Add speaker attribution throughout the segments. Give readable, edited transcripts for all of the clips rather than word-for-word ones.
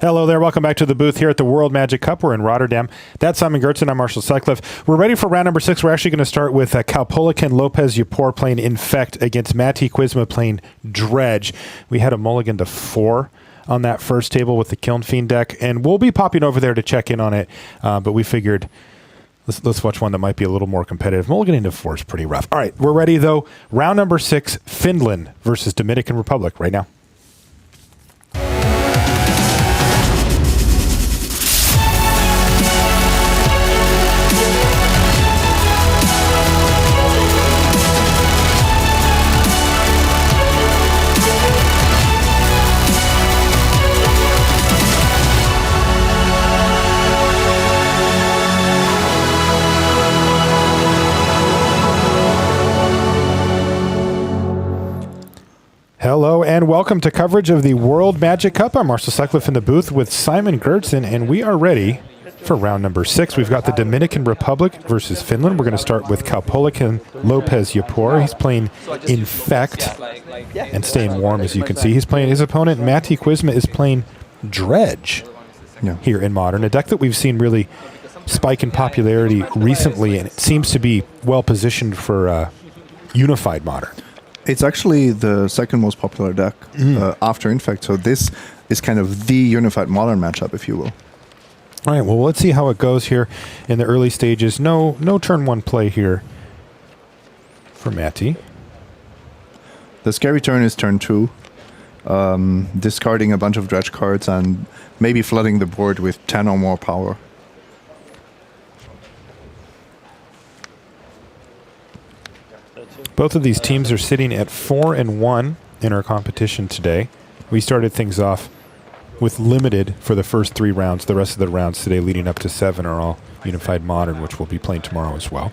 Speaker 1: Hello there. Welcome back to the booth here at the World Magic Cup. We're in Rotterdam. That's Simon Gertzen. I'm Marshall Sutcliffe. We're ready for round number 6. We're actually going to start with Kalpolikan Lopez Yapor playing Infect against Matti Kuzma playing Dredge. We had a mulligan to 4 on that first table with the Kiln Fiend deck, and we'll be popping over there to check in on it, but we figured let's watch one that might be a little more competitive. Mulligan into 4 is pretty rough. All right, we're ready, though. Round number 6, Finland versus Dominican Republic right now. Hello and welcome to coverage of the World Magic Cup. I'm Marshall Sutcliffe in the booth with Simon Gertzen, and we are ready for round number 6. We've got the Dominican Republic versus Finland. We're going to start with Kalpolikan Lopez Yapor. He's playing Infect and staying warm, as you can see. He's playing his opponent. Matti Kuzma is playing Dredge here in Modern, a deck that we've seen really spike in popularity recently, and it seems to be well positioned for Unified Modern.
Speaker 2: It's actually the second most popular deck after Infect, so this is kind of the Unified Modern matchup, if you will.
Speaker 1: All right, well, let's see how it goes here in the early stages. No turn 1 play here for Matti.
Speaker 2: The scary turn is turn 2, discarding a bunch of dredge cards and maybe flooding the board with 10 or more power.
Speaker 1: Both of these teams are sitting at 4-1 in our competition today. We started things off with limited for the first 3 rounds. The rest of the rounds today leading up to 7 are all Unified Modern, which we'll be playing tomorrow as well.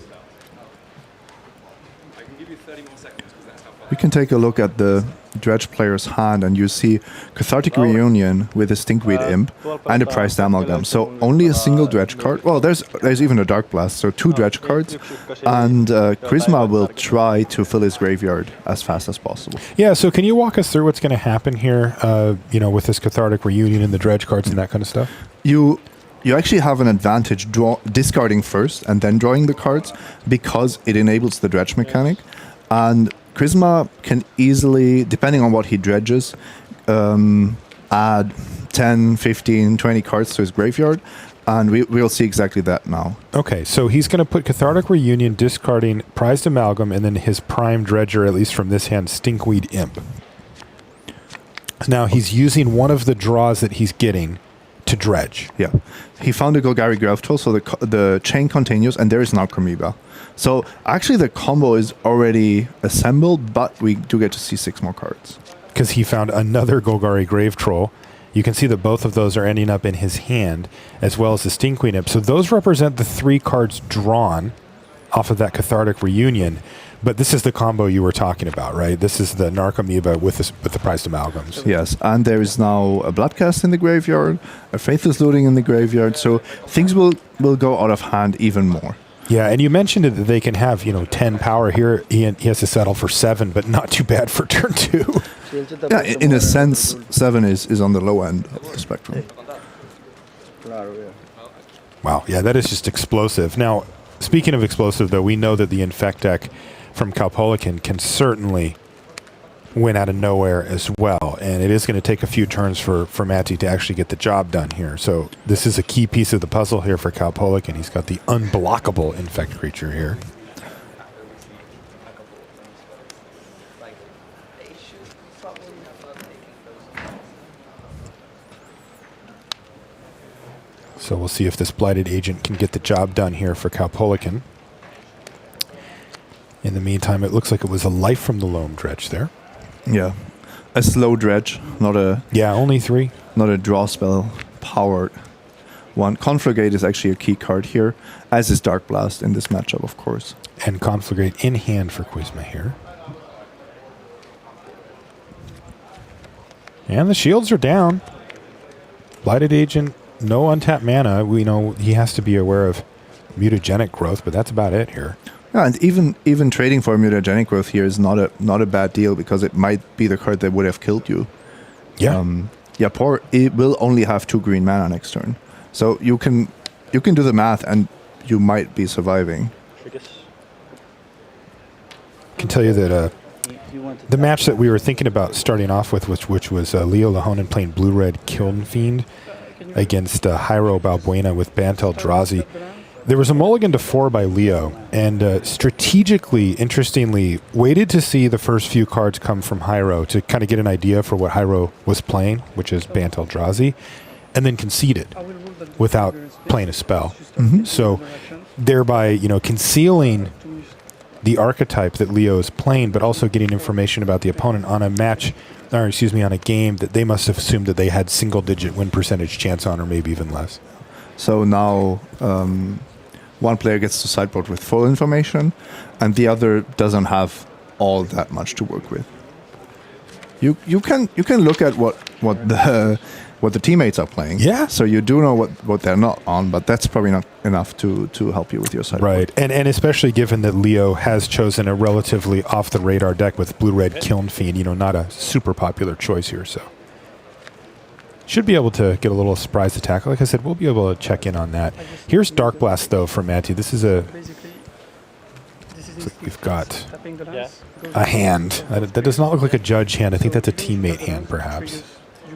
Speaker 2: We can take a look at the Dredge player's hand, and you see Cathartic Reunion with a Stinkweed Imp and a Prized Amalgam. So only a single Dredge card. Well, there's even a Dark Blast, so 2 Dredge cards, and Kuzma will try to fill his graveyard as fast as possible.
Speaker 1: Yeah, so can you walk us through what's going to happen here, with this Cathartic Reunion and the Dredge cards and that kind of stuff?
Speaker 2: You actually have an advantage discarding first and then drawing the cards because it enables the Dredge mechanic, and Kuzma can easily, depending on what he dredges, add 10, 15, 20 cards to his graveyard, and we'll see exactly that now.
Speaker 1: Okay, so he's going to put Cathartic Reunion, discarding Prized Amalgam, and then his prime dredger, at least from this hand, Stinkweed Imp. Now he's using one of the draws that he's getting to dredge.
Speaker 2: Yeah, he found a Golgari Growth, so the chain continues, and there is now Amoeba. So actually the combo is already assembled, but we do get to see 6 more cards.
Speaker 1: Because he found another Golgari Grave Troll. You can see that both of those are ending up in his hand, as well as the Stinkweed Imp. So those represent the 3 cards drawn off of that Cathartic Reunion. But this is the combo you were talking about, right? This is the Amoeba with the Prized Amalgams.
Speaker 2: Yes, and there is now a Bloodcast in the graveyard, a Faithless Looting in the graveyard, so things will go out of hand even more.
Speaker 1: Yeah, and you mentioned that they can have, 10 power here. He has to settle for 7, but not too bad for turn 2.
Speaker 2: Yeah, in a sense, 7 is on the low end of the spectrum.
Speaker 1: Wow, yeah, that is just explosive. Now, speaking of explosive, though, we know that the Infect deck from Kalpolikan can certainly win out of nowhere as well, and it is going to take a few turns for Matti to actually get the job done here. So this is a key piece of the puzzle here for Kalpolikan. He's got the unblockable Infect creature here. So we'll see if this Blighted Agent can get the job done here for Kalpolikan. In the meantime, it looks like it was a Life from the Loam Dredge there.
Speaker 2: Yeah, a slow dredge, not a...
Speaker 1: Yeah, only 3.
Speaker 2: Not a draw spell powered one. Conflagate is actually a key card here, as is Dark Blast in this matchup, of course.
Speaker 1: And Conflagate in hand for Kuzma here. And the shields are down. Blighted Agent, no untapped mana. We know he has to be aware of mutagenic growth, but that's about it here.
Speaker 2: Yeah, and even trading for a mutagenic growth here is not a bad deal, because it might be the card that would have killed you.
Speaker 1: Yeah.
Speaker 2: yeah, poor, it will only have 2 green mana next turn. So you can do the math and you might be surviving.
Speaker 1: I can tell you that the match that we were thinking about starting off with, which was Leo Lahonen playing Blue-Red Kiln Fiend against Hyro Balbuena with Bant Eldrazi. There was a mulligan to 4 by Leo, and strategically, interestingly, waited to see the first few cards come from Hyro to kind of get an idea for what Hyro was playing, which is Bant Eldrazi, and then conceded without playing a spell. So thereby, concealing the archetype that Leo is playing, but also getting information about the opponent on a match, or excuse me, on a game that they must have assumed that they had single-digit win percentage chance on, or maybe even less.
Speaker 2: So now one player gets to sideboard with full information, and the other doesn't have all that much to work with. You can look at what the teammates are playing.
Speaker 1: Yeah.
Speaker 2: So you do know what they're not on, but that's probably not enough to help you with your sideboard.
Speaker 1: Right, and especially given that Leo has chosen a relatively off-the-radar deck with Blue-Red Kiln Fiend, not a super popular choice here, so. Should be able to get a little surprise attack. Like I said, we'll be able to check in on that. Here's Dark Blast, though, from Matty. This is we've got a hand. That does not look like a judge hand. I think that's a teammate hand, perhaps.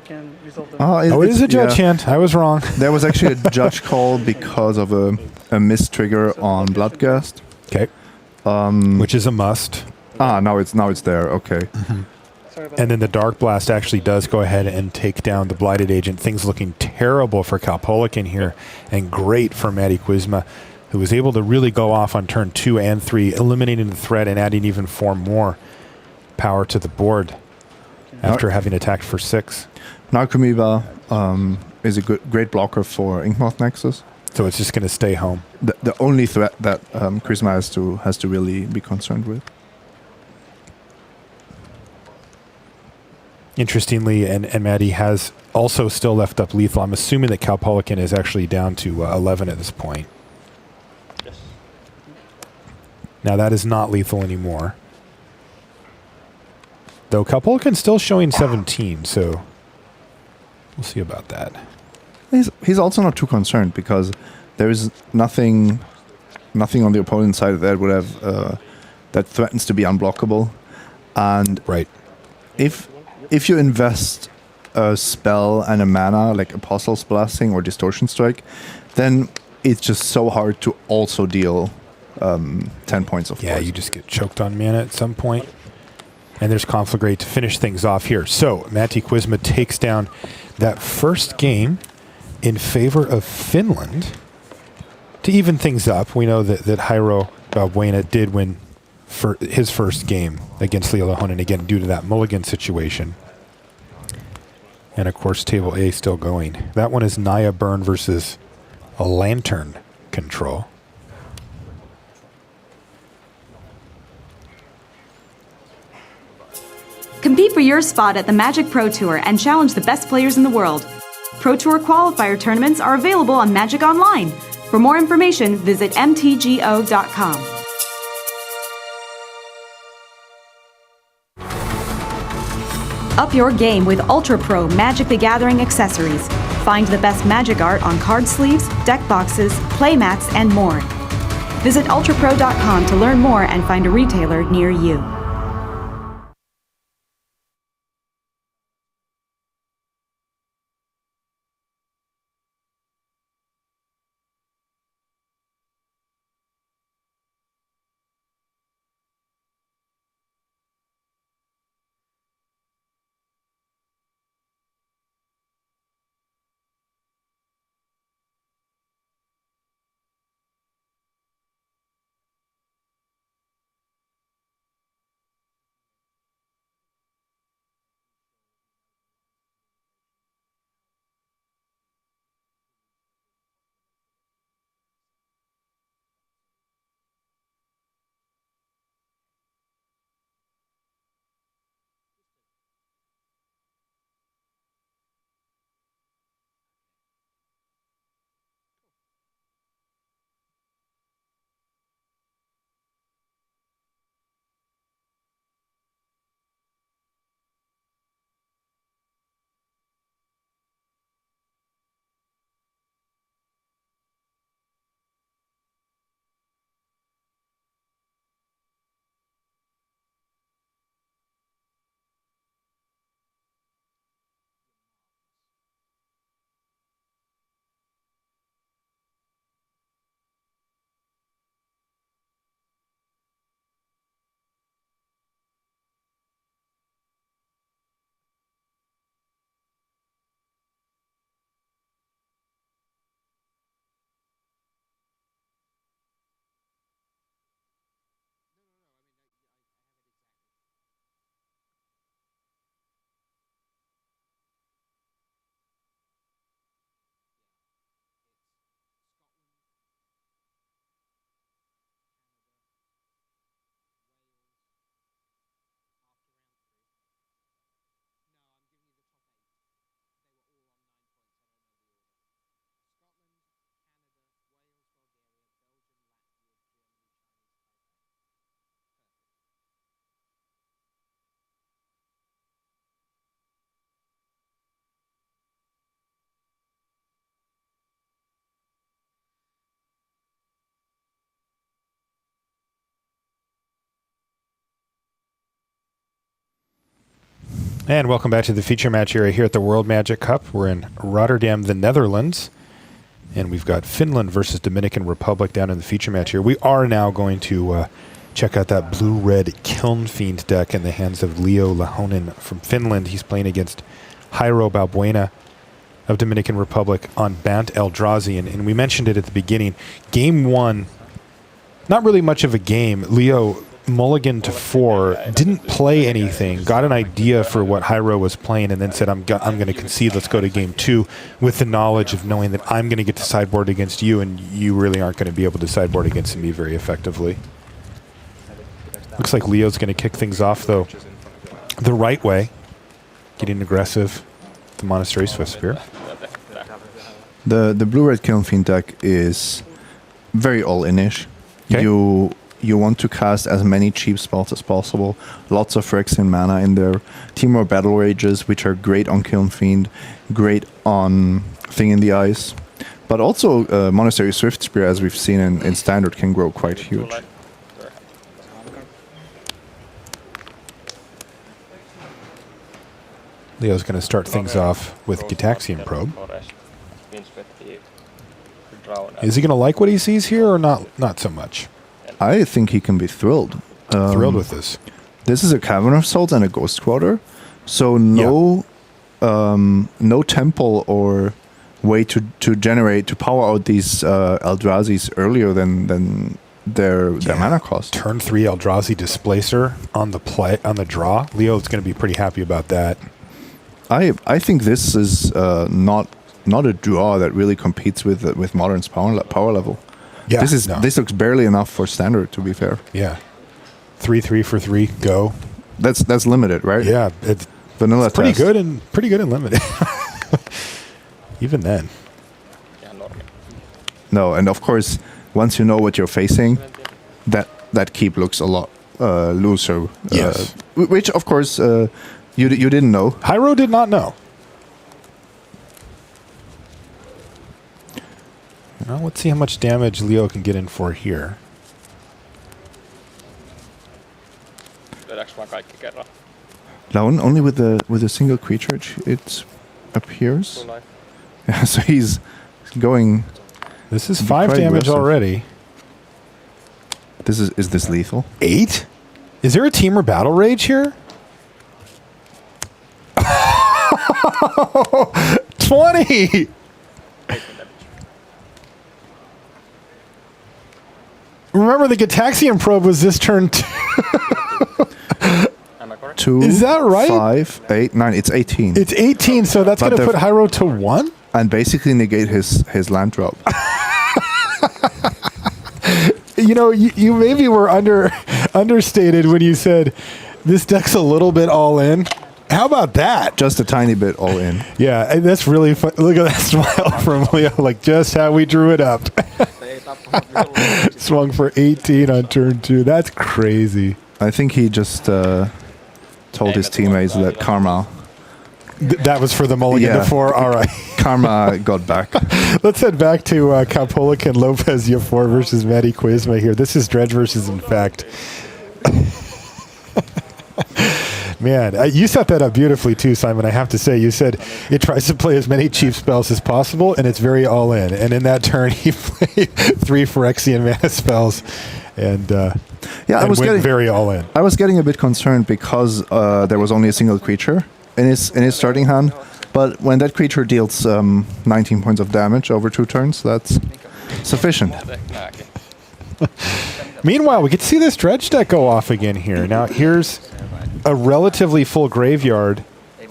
Speaker 1: It is a judge hand. I was wrong.
Speaker 2: There was actually a judge call because of a miss trigger on Bloodghast.
Speaker 1: Okay. Which is a must.
Speaker 2: Now it's there. Okay.
Speaker 1: And then the Dark Blast actually does go ahead and take down the Blighted Agent. Things looking terrible for Kalpolikin here, and great for Matty Quizma, who was able to really go off on turn 2 and 3, eliminating the threat and adding even 4 more power to the board after having attacked for 6.
Speaker 2: Narcomoeba is a great blocker for Inkmoth Nexus.
Speaker 1: So it's just going to stay home.
Speaker 2: The only threat that Charisma has to really be concerned with.
Speaker 1: Interestingly, and Matty has also still left up lethal. I'm assuming that Kalpolikin is actually down to 11 at this point.
Speaker 3: Yes.
Speaker 1: Now that is not lethal anymore. Though Kalpolikin's still showing 17, so we'll see about that.
Speaker 2: He's also not too concerned because there is nothing on the opponent's side that would have that threatens to be unblockable. And
Speaker 1: right,
Speaker 2: if you invest a spell and a mana like Apostle's Blessing or Distortion Strike, then it's just so hard to also deal 10 points of force.
Speaker 1: You just get choked on mana at some point. And there's Conflagrate to finish things off here. So Matty Quizma takes down that first game in favor of Finland. To even things up, we know that Hyro Balbuena did win for his first game against Leo Lahonen, again, due to that mulligan situation. And, of course, Table A still going. That one is Naya Burn versus a Lantern control.
Speaker 4: Compete for your spot at the Magic Pro Tour and challenge the best players in the world. Pro Tour qualifier tournaments are available on Magic Online. For more information, visit mtgo.com. Up your game with Ultra Pro Magic the Gathering accessories. Find the best Magic art on card sleeves, deck boxes, playmats, and more. Visit ultrapro.com to learn more and find a retailer near you.
Speaker 1: And welcome back to the feature match area here at the World Magic Cup. We're in Rotterdam, the Netherlands. And we've got Finland versus Dominican Republic down in the feature match here. We are now going to check out that blue-red Kiln Fiend deck in the hands of Leo Lahonen from Finland. He's playing against Hyro Balbuena of Dominican Republic on Bant Eldrazi. And we mentioned it at the beginning. Game 1, not really much of a game. Leo mulligan to 4, didn't play anything, got an idea for what Hyro was playing, and then said, I'm going to concede, let's go to game 2, with the knowledge of knowing that I'm going to get to sideboard against you, and you really aren't going to be able to sideboard against me very effectively. Looks like Leo's going to kick things off, though, the right way, getting aggressive, the Monastery Swiftspear.
Speaker 2: The blue-red Kiln Fiend deck is very all-in-ish.
Speaker 1: Okay.
Speaker 2: You want to cast as many cheap spells as possible. Lots of Phyrexian mana in there. Temur Battle Rages, which are great on Kiln Fiend, great on Thing in the Ice. But also Monastery Swiftspear, as we've seen in Standard, can grow quite huge.
Speaker 1: Leo's going to start things off with Gitaxian Probe. Is he going to like what he sees here or not so much?
Speaker 2: I think he can be thrilled.
Speaker 1: Thrilled with this.
Speaker 2: This is a Cavern of Souls and a Ghost Quarter, so no temple or way to power out these Eldrazi's earlier than their mana cost.
Speaker 1: Turn 3 Eldrazi Displacer on the draw. Leo's going to be pretty happy about that.
Speaker 2: I think this is not a draw that really competes with Modern's power level.
Speaker 1: Yeah,
Speaker 2: this looks barely enough for Standard, to be fair.
Speaker 1: Yeah, 3/3 for 3 go.
Speaker 2: That's limited, right?
Speaker 1: Yeah, it's
Speaker 2: vanilla.
Speaker 1: Pretty
Speaker 2: test.
Speaker 1: good and limited. Even then.
Speaker 2: No, and of course, once you know what you're facing, that keep looks a lot looser.
Speaker 1: Yes.
Speaker 2: Which of course you didn't know.
Speaker 1: Hyro did not know. Well, let's see how much damage Leo can get in for here.
Speaker 2: Only with a single creature it appears. Yeah, so he's going.
Speaker 1: This is 5 damage
Speaker 2: aggressive.
Speaker 1: already.
Speaker 2: Is this lethal?
Speaker 1: 8? Is there a Temur Battle Rage here? 20! Remember, the Gitaxian Probe was this turn 2.
Speaker 3: Am I correct?
Speaker 2: 2.
Speaker 1: Is that right?
Speaker 2: 5, 8, 9. It's 18.
Speaker 1: It's 18, so that's going to put Hyro to 1?
Speaker 2: And basically negate his land drop.
Speaker 1: You maybe were understated when you said this deck's a little bit all in. How about that?
Speaker 2: Just a tiny bit all in.
Speaker 1: Yeah, and that's really fun. Look at that smile from Leo, like just how we drew it up. Swung for 18 on turn 2. That's crazy.
Speaker 2: I think he just told his teammates that karma
Speaker 1: That was for the mulligan to 4. All right.
Speaker 2: karma got back.
Speaker 1: Let's head back to Kaupolik and Lopez Yafor versus Matty Quizma here. This is Dredge versus Infect. Man, you set that up beautifully too, Simon. I have to say, you said it tries to play as many cheap spells as possible, and it's very all in. And in that turn, he played 3 Phyrexian mana spells, and
Speaker 2: I was
Speaker 1: went very all in.
Speaker 2: I was getting a bit concerned because there was only a single creature in his starting hand. But when that creature deals 19 points of damage over 2 turns, that's sufficient.
Speaker 1: Meanwhile, we get to see this Dredge deck go off again here. Now, here's a relatively full graveyard.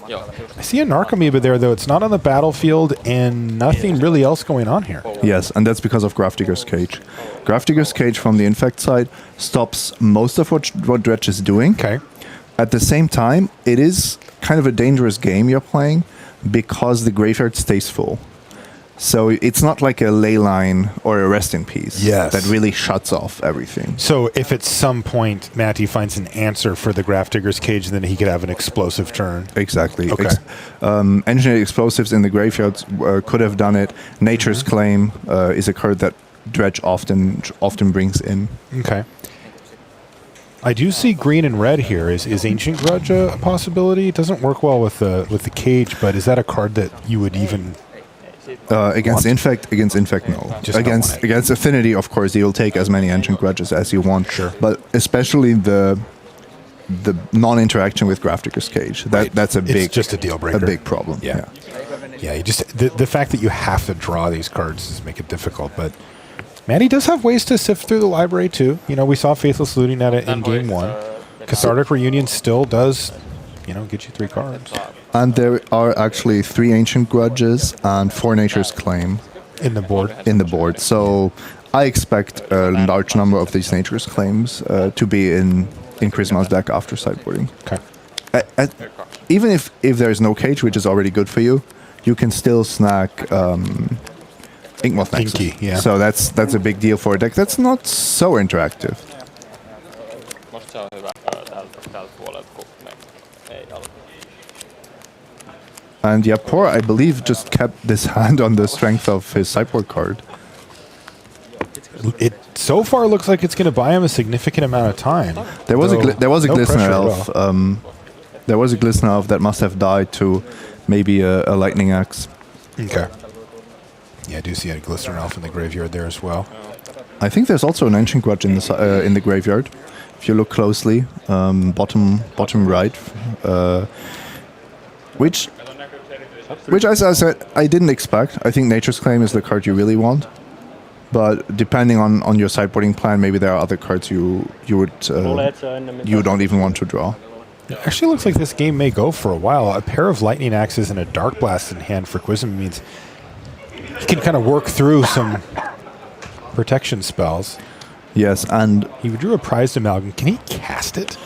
Speaker 1: I see a Narcomoeba there, though. It's not on the battlefield, and nothing really else going on here.
Speaker 2: Yes, and that's because of Grafdigger's Cage. Grafdigger's Cage from the Infect side stops most of what Dredge is doing.
Speaker 1: Okay.
Speaker 2: At the same time, it is kind of a dangerous game you're playing because the graveyard stays full. So it's not like a ley line or a rest in peace that really shuts off everything.
Speaker 1: So if at some point Matty finds an answer for the Grafdigger's Cage, then he could have an explosive turn.
Speaker 2: Exactly.
Speaker 1: Okay.
Speaker 2: Engineered explosives in the graveyards could have done it. Nature's Claim is a card that Dredge often brings in.
Speaker 1: Okay. I do see green and red here. Is Ancient Grudge a possibility? It doesn't work well with the cage, but is that a card that you would even
Speaker 2: against Infect? Against Infect, no.
Speaker 1: Just
Speaker 2: Against Affinity, of course, you'll take as many Ancient Grudges as you want.
Speaker 1: Sure.
Speaker 2: But especially the non-interaction with Grafdigger's Cage. That's a big,
Speaker 1: it's just a deal breaker.
Speaker 2: A big problem.
Speaker 1: Yeah. You just the fact that you have to draw these cards does make it difficult. But Manny does have ways to sift through the library too. You know, we saw Faithless Looting at it in game 1. Cathartic Reunion still does, get you 3 cards.
Speaker 2: And there are actually 3 Ancient Grudges and 4 Nature's Claim
Speaker 1: In the board.
Speaker 2: So I expect a large number of these Nature's Claims to be in Charisma's deck after sideboarding.
Speaker 1: Okay.
Speaker 2: Even if there's no cage, which is already good for you, you can still snag Inkmoth Nexus.
Speaker 1: Inky, yeah.
Speaker 2: So that's a big deal for a deck that's not so interactive. And Yapor, I believe, just kept this hand on the strength of his sideboard card.
Speaker 1: It so far looks like it's going to buy him a significant amount of time.
Speaker 2: There was a Glistener Elf.
Speaker 1: Well.
Speaker 2: There was a Glistener Elf that must have died to maybe a Lightning Axe.
Speaker 1: Okay. Yeah, I do see a Glistener Elf in the graveyard there as well.
Speaker 2: I think there's also an Ancient Grudge in the graveyard. If you look closely, bottom right, which as I said, I didn't expect. I think Nature's Claim is the card you really want. But depending on your sideboarding plan, maybe there are other cards you don't even want to draw.
Speaker 1: It actually looks like this game may go for a while. A pair of Lightning Axes and a Dark Blast in hand for Quizm means he can kind of work through some protection spells.
Speaker 2: Yes, and
Speaker 1: he drew a Prized Amalgam. Can he cast it?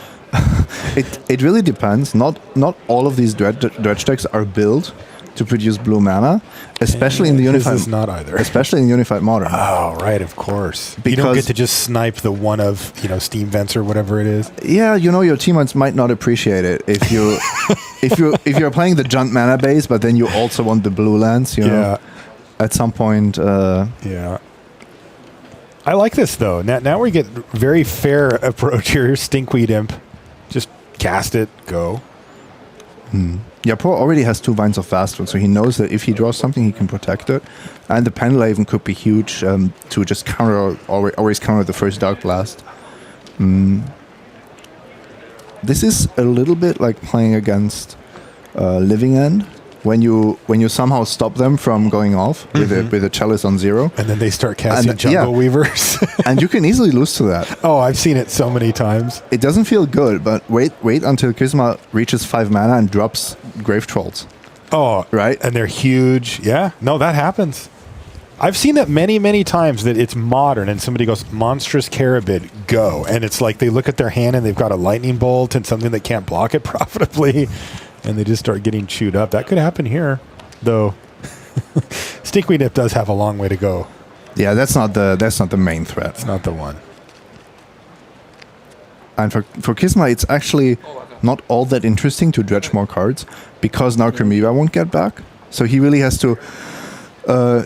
Speaker 2: It really depends. Not all of these dredge decks are built to produce blue mana, especially in the unified.
Speaker 1: This is not either.
Speaker 2: Especially in unified modern.
Speaker 1: Oh, right, of course. Because you don't get to just snipe the one of Steam Vents or whatever it is.
Speaker 2: Yeah, your teammates might not appreciate it if you if you're playing the Junt mana base, but then you also want the blue lands. Know, at some point.
Speaker 1: Yeah. I like this though. Now we get very fair approach here. Stinkweed Imp, just cast it, go.
Speaker 2: Yapor already has 2 Vines of Vastwood, so he knows that if he draws something, he can protect it. And the Penlaven could be huge to just always counter the first Dark Blast. This is a little bit like playing against Living End. When you somehow stop them from going off with a Chalice on 0.
Speaker 1: And then they start casting Jungle Weavers.
Speaker 2: And you can easily lose to that.
Speaker 1: Oh, I've seen it so many times.
Speaker 2: It doesn't feel good, but wait until Charisma reaches 5 mana and drops Grave Trolls.
Speaker 1: Oh,
Speaker 2: right?
Speaker 1: And they're huge. Yeah, no, that happens. I've seen that many, many times that it's modern and somebody goes, Monstrous Carabid, go. And it's like they look at their hand and they've got a Lightning Bolt and something that can't block it profitably. And they just start getting chewed up. That could happen here, though. Stinkweed Imp does have a long way to go.
Speaker 2: Yeah, that's not the main threat.
Speaker 1: It's not the one.
Speaker 2: And for Kisma, it's actually not all that interesting to dredge more cards because now Kremiva won't get back. So he really has to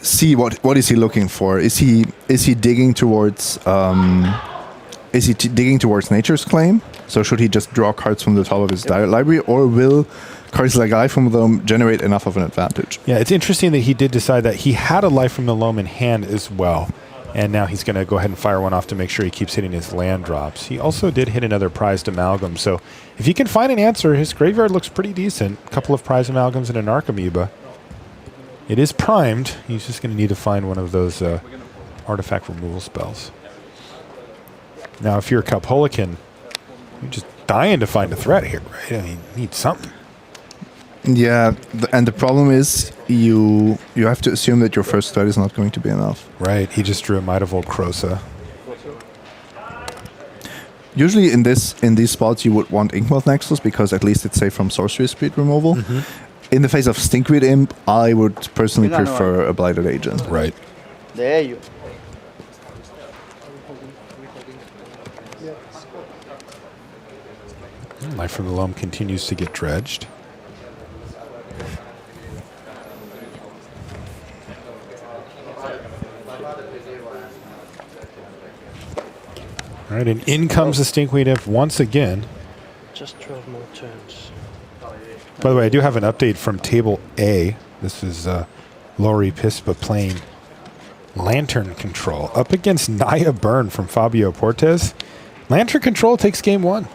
Speaker 2: see what is he looking for. Is he digging towards digging towards Nature's Claim? So should he just draw cards from the top of his library, or will cards like Life from the Loam generate enough of an advantage?
Speaker 1: Yeah, it's interesting that he did decide that he had a Life from the Loam in hand as well, and now he's going to go ahead and fire one off to make sure he keeps hitting his land drops. He also did hit another Prized Amalgam, so if he can find an answer, his graveyard looks pretty decent. A couple of Prized Amalgams and an Archamoeba. It is primed. He's just going to need to find one of those artifact removal spells. Now, if you're a Calpolican, you're just dying to find a threat here, right? I mean, you need something.
Speaker 2: Yeah, and the problem is you have to assume that your first threat is not going to be enough.
Speaker 1: Right, he just drew a Might of Old Krosa.
Speaker 2: Usually in these spots you would want Inkmoth Nexus because at least it's safe from sorcery speed removal. In the face of Stinkweed Imp, I would personally prefer a Blighted Agent.
Speaker 1: Right.
Speaker 3: There you.
Speaker 1: Life from the Loam continues to get dredged. All right, and in comes the Stinkweed Imp once again.
Speaker 3: Just 12 more turns.
Speaker 1: By the way, I do have an update from Table A. This is Laurie Pispa playing Lantern Control up against Naya Byrne from Fabio Portes. Lantern Control takes game 1.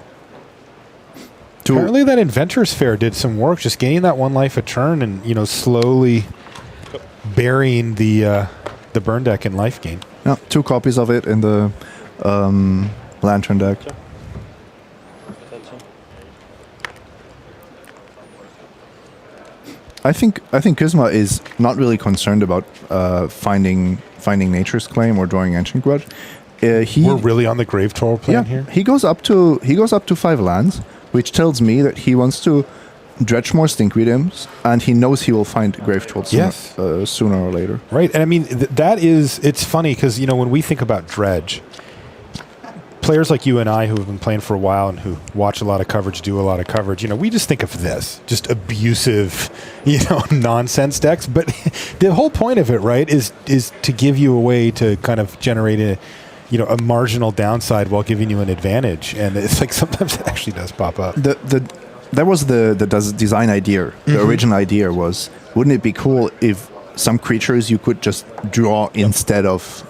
Speaker 1: Apparently that Inventors Fair did some work, just gaining that 1 life a turn and, slowly burying the burn deck in life gain.
Speaker 2: Yeah, 2 copies of it in the Lantern deck. I think Kuzma is not really concerned about finding Nature's Claim or drawing Ancient Grudge.
Speaker 1: We're really on the Grave Troll plan here.
Speaker 2: He goes up to 5 lands, which tells me that he wants to dredge more Stinkweed Imps, and he knows he will find Grave Troll sooner or later.
Speaker 1: Right, and I mean it's funny because when we think about dredge, players like you and I who have been playing for a while and who watch a lot of coverage, do a lot of coverage, we just think of this, just abusive, nonsense decks. But the whole point of it, right, is to give you a way to kind of generate a marginal downside while giving you an advantage. And it's like sometimes it actually does pop up.
Speaker 2: That was the design idea. The original idea was, wouldn't it be cool if some creatures you could just draw instead of,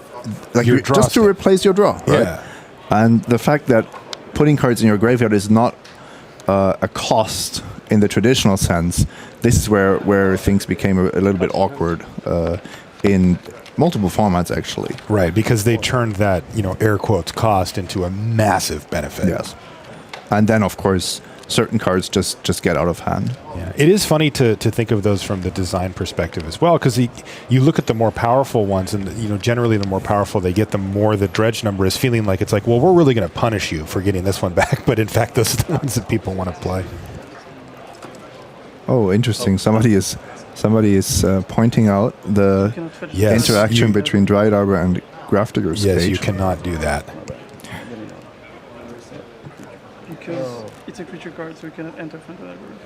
Speaker 2: like, just to replace your draw, right?
Speaker 1: Yeah.
Speaker 2: And the fact that putting cards in your graveyard is not a cost in the traditional sense, this is where things became a little bit awkward in multiple formats, actually.
Speaker 1: Right, because they turned that, air quotes, cost into a massive benefit.
Speaker 2: Yes. And then, of course, certain cards just get out of hand.
Speaker 1: Yeah, it is funny to think of those from the design perspective as well, because you look at the more powerful ones, and generally the more powerful they get, the more the dredge number is feeling like it's like, well, we're really going to punish you for getting this one back, but in fact, those are the ones that people want to play.
Speaker 2: Oh, interesting. Somebody is pointing out the interaction between Dryad Arbor and Grafdigger's
Speaker 1: Yes,
Speaker 2: Cage.
Speaker 1: you cannot do that.
Speaker 5: Because it's a creature card, so you cannot enter front of that roof.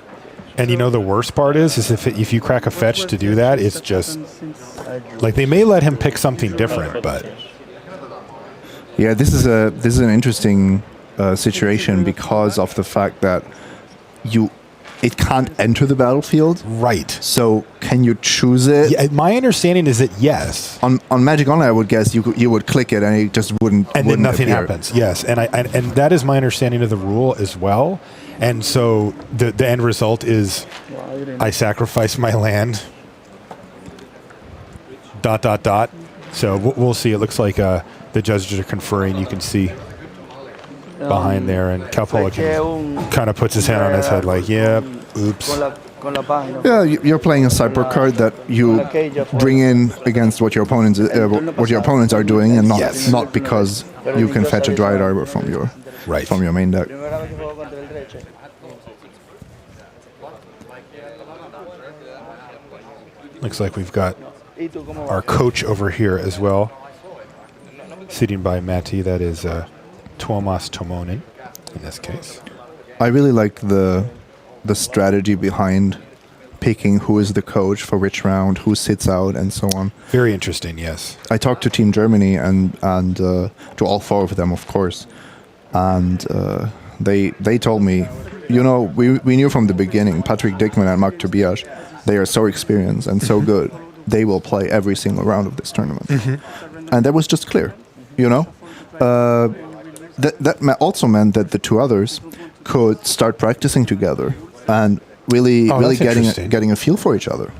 Speaker 1: And the worst part is if you crack a fetch to do that, it's just like they may let him pick something different, but
Speaker 2: Yeah, this is an interesting situation because of the fact that it can't enter the battlefield.
Speaker 1: right.
Speaker 2: So can you choose it?
Speaker 1: Yeah, my understanding is that yes,
Speaker 2: On Magic Online, I would guess you would click it and it just wouldn't.
Speaker 1: and then nothing
Speaker 2: appear.
Speaker 1: happens. Yes, and and that is my understanding of the rule as well. And so the end result is I sacrifice my land. ... So we'll see. It looks like the judges are conferring. You can see behind there, and Calpola kind of puts his hand on his head like, yeah, oops.
Speaker 2: Yeah, you're playing a sideboard card that you bring in against what your opponents are doing, and not because you can fetch a Dryad Arbor from your main deck.
Speaker 1: Looks like we've got our coach over here as well, sitting by Matti. That is Tuomas Tomonen in this case.
Speaker 2: I really like the strategy behind picking who is the coach for which round, who sits out, and so on.
Speaker 1: Very interesting, yes.
Speaker 2: I talked to Team Germany and to all 4 of them, of course, and they told me, we knew from the beginning, Patrick Dickman and Mark Tobias, they are so experienced and so good. They will play every single round of this tournament, and that was just clear, That also meant that the 2 others could start practicing together and really getting a feel for each other.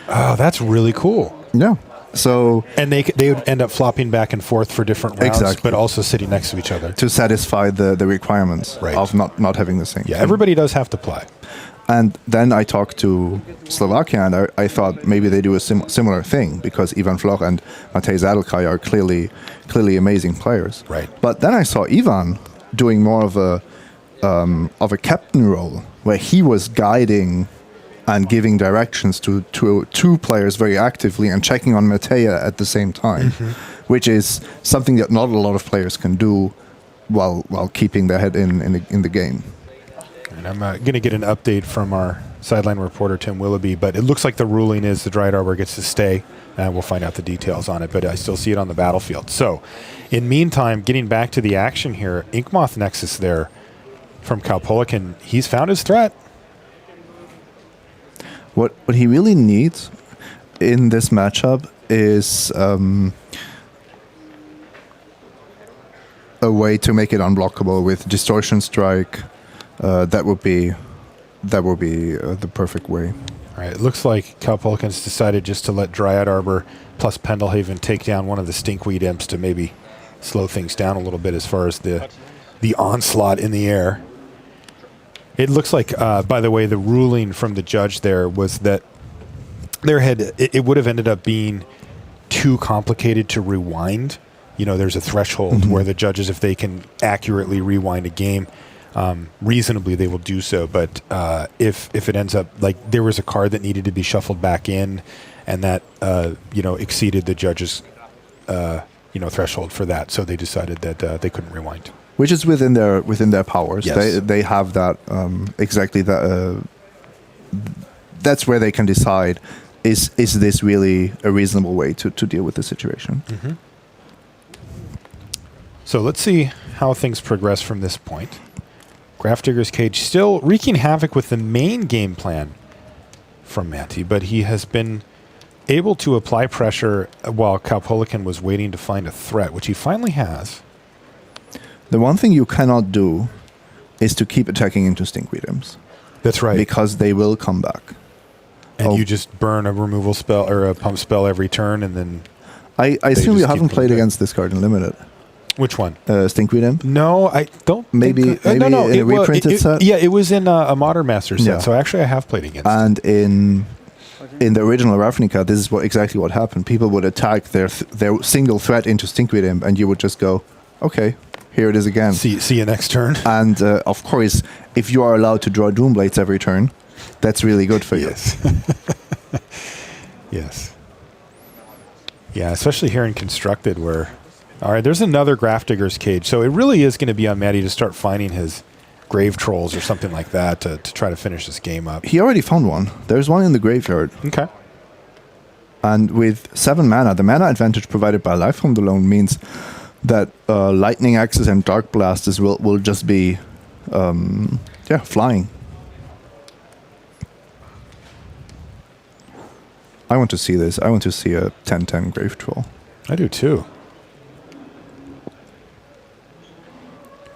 Speaker 1: Oh, that's really cool.
Speaker 2: Yeah. So
Speaker 1: And they would end up flopping back and forth for different rounds,
Speaker 2: Exactly.
Speaker 1: but also sitting next to each other.
Speaker 2: to satisfy the requirements
Speaker 1: Right.
Speaker 2: of not having the same.
Speaker 1: Yeah,
Speaker 2: thing.
Speaker 1: everybody does have to play.
Speaker 2: And then I talked to Slovakia, and I thought maybe they do a similar thing because Ivan Floch and Matej Zadelkai are clearly amazing players.
Speaker 1: Right.
Speaker 2: But then I saw Ivan doing more of a captain role, where he was guiding and giving directions to 2 players very actively and checking on Mateja at the same time, which is something that not a lot of players can do while keeping their head in the game.
Speaker 1: And I'm going to get an update from our sideline reporter, Tim Willoughby, but it looks like the ruling is the Dryad Arbor gets to stay, and we'll find out the details on it, but I still see it on the battlefield. So, in meantime, getting back to the action here, Inkmoth Nexus there from Kalpolikan, he's found his threat.
Speaker 2: What he really needs in this matchup is a way to make it unblockable with Distortion Strike. That would be the perfect way.
Speaker 1: All right, it looks like Kalpolikan's decided just to let Dryad Arbor plus Pendelhaven take down one of the Stinkweed Imps to maybe slow things down a little bit as far as the onslaught in the air. It looks like, by the way, the ruling from the judge there was that it would have ended up being too complicated to rewind. You know, there's a threshold where the judges, if they can accurately rewind a game, reasonably they will do so. But if it ends up like there was a card that needed to be shuffled back in, and that exceeded the judges' threshold for that, so they decided that they couldn't rewind.
Speaker 2: Which is within their powers.
Speaker 1: Yes.
Speaker 2: They have that exactly that. That's where they can decide: is this really a reasonable way to deal with the situation?
Speaker 1: Mm-hmm. So let's see how things progress from this point. Grafdigger's Cage still wreaking havoc with the main game plan from Matti, but he has been able to apply pressure while Kalpolikan was waiting to find a threat, which he finally has.
Speaker 2: The one thing you cannot do is to keep attacking into Stinkweed Imps.
Speaker 1: That's right.
Speaker 2: Because they will come back.
Speaker 1: And you just burn a removal spell or a pump spell every turn, and then...
Speaker 2: I assume you
Speaker 1: just
Speaker 2: haven't
Speaker 1: keep
Speaker 2: played
Speaker 1: them
Speaker 2: against this card in Limited.
Speaker 1: Which one?
Speaker 2: Stinkweed Imp?
Speaker 1: No, I don't
Speaker 2: Maybe
Speaker 1: think...
Speaker 2: in a reprinted set?
Speaker 1: Yeah, it was in a Modern Master set,
Speaker 2: Yeah.
Speaker 1: so actually I have played against it.
Speaker 2: And in the original Ravnica, this is exactly what happened. People would attack their single threat into Stinkweed Imp, and you would just go, okay, here it is again.
Speaker 1: See you next turn.
Speaker 2: And of course, if you are allowed to draw Doomblades every turn, that's really good for you.
Speaker 1: Yes. Yeah, especially here in Constructed where... All right, there's another Grafdigger's Cage. So it really is going to be on Matty to start finding his grave trolls or something like that to try to finish this game up.
Speaker 2: He already found one. There's one in the graveyard.
Speaker 1: Okay.
Speaker 2: And with 7 mana, the mana advantage provided by Life from the Loan means that Lightning Axis and Dark Blasters will just be flying. I want to see this. I want to see a 10/10 Grave Troll.
Speaker 1: I do too.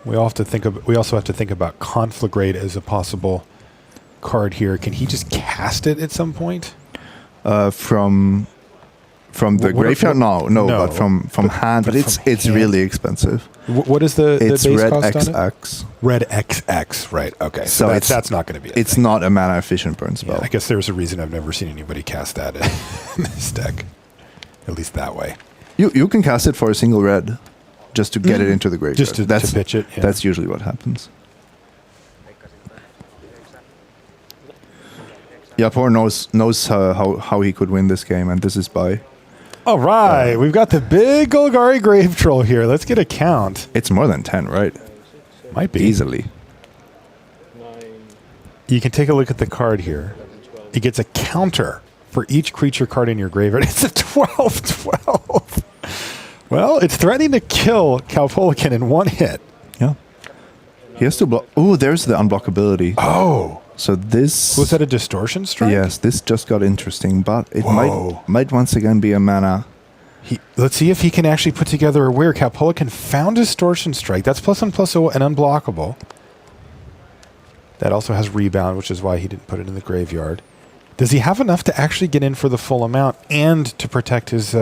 Speaker 1: We also have to think about Conflagrate as a possible card here. Can he just cast it at some point?
Speaker 2: From the graveyard? No, but from hand. But it's really expensive.
Speaker 1: What is the
Speaker 2: it's
Speaker 1: base
Speaker 2: red
Speaker 1: cost
Speaker 2: XX.
Speaker 1: on it? Red XX, right? Okay,
Speaker 2: So
Speaker 1: that's not going to be.
Speaker 2: It's not a mana efficient burn spell.
Speaker 1: Yeah, I guess there's a reason I've never seen anybody cast that in this deck, at least that way.
Speaker 2: You can cast it for a single red, just to get it into the graveyard.
Speaker 1: Just to pitch it. Yeah.
Speaker 2: That's usually what happens. Yapor knows how he could win this game, and this is by...
Speaker 1: All right, we've got the big Golgari Grave Troll here. Let's get a count.
Speaker 2: It's more than 10, right?
Speaker 1: Might be.
Speaker 2: Easily.
Speaker 1: You can take a look at the card here. It gets a counter for each creature card in your graveyard. It's a 12/12. Well, it's threatening to kill Kalpolikan in one hit.
Speaker 2: Yeah. He has to block... Oh, there's the unblockability.
Speaker 1: Oh.
Speaker 2: So this...
Speaker 1: Was that a distortion strike?
Speaker 2: Yes, this just got interesting, but it
Speaker 1: Whoa.
Speaker 2: might once again be a mana.
Speaker 1: Let's see if he can actually put together a where Kalpolikan found distortion strike. That's +1/+0 and unblockable. That also has rebound, which is why he didn't put it in the graveyard. Does he have enough to actually get in for the full amount and to protect his